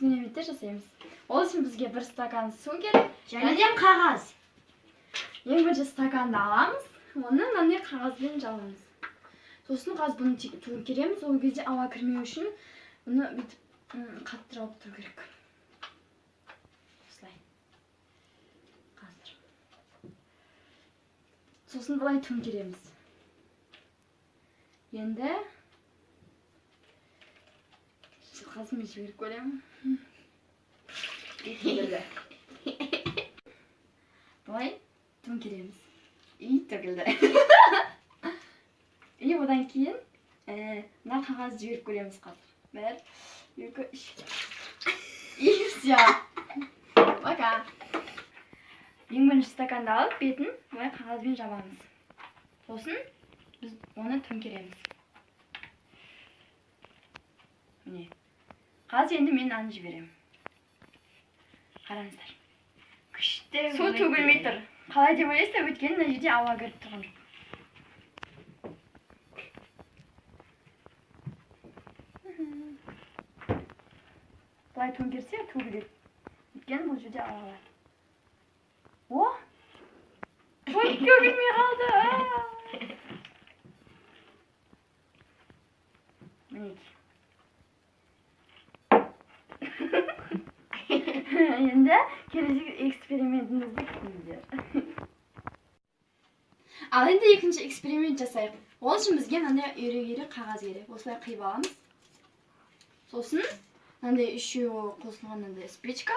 эксперименттер жасаймыз. Ол үшін бізге бір стакан су керек, және қағаз. Ең бірінші стаканды аламыз, оны мынандай қағазбен жабамыз. Сосын қазір бұны төңкереміз, ол кезде ауа кірмеу үшін бұны бүйтіп қатты жауып тұру керек. Осылай. Қазір. Сосын былай төңкереміз. Енді қазір мен жіберіп көремін. Былай төңкереміз. Төгілді. И одан кейін мына қағазды жіберіп көреміз қазір. 1, 2, 3. И все. Пока. Ең бірінші стаканды алып, бетін былай қағазбен жабамыз. Сосын біз оны төңкереміз. Міне. Қазір енді мен нанды жіберемін. Қараңыздар. Күшті. Су төгілмей тұр. Қалай деп ойлайсыздар, өйткені мына жерде ауа кіріп тұрған жоқ. Былай төңкерсе төгіледі. Өйткені бұл жерде ауа бар. О! Ой, төгілмей қалды. Мінекей. Енді келесі экспериментімізді күтіңіздер. Ал енді екінші эксперимент жасайық. Ол үшін бізге мынандай үйрек қағаз керек. Осылай қиып аламыз. Сосын мынандай үшеуі қосылған мынандай спичка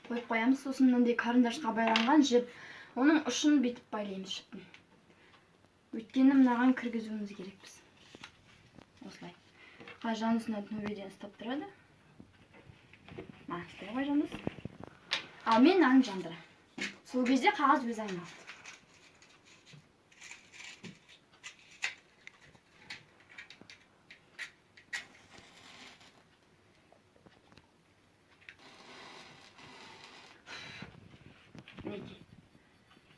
қойып қоямыз. Сосын мынандай қарындашқа байланған жіп. Оның ұшын бүйтіп байлаймыз жіптің. Өйткені мынаған кіргізуіміз керек біз. Осылай. Жанысына төбеден ұстап тұрады. Осылай қойамыз. Ал мен нанды жандырамын. Сол кезде қағаз өзі айналады. Мінекей.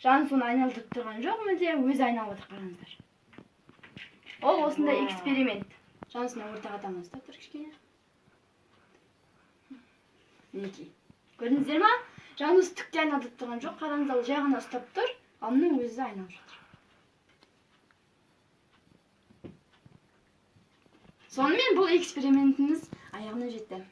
Жанысын айналдырып тұрған жоқ, мүлде өзі айналып отыр, қараңыздар. Ол осындай эксперимент. Жанысына ортаға таман ұстап тұр кішкене. Мінекей. Көрдіңіздер ма? Жаныс түкте айналдырып тұрған жоқ, қараңыздар, жай ғана ұстап тұр, ал мұның өзі айналып жатыр. Сонымен бұл экспериментіміз аяғына жетті.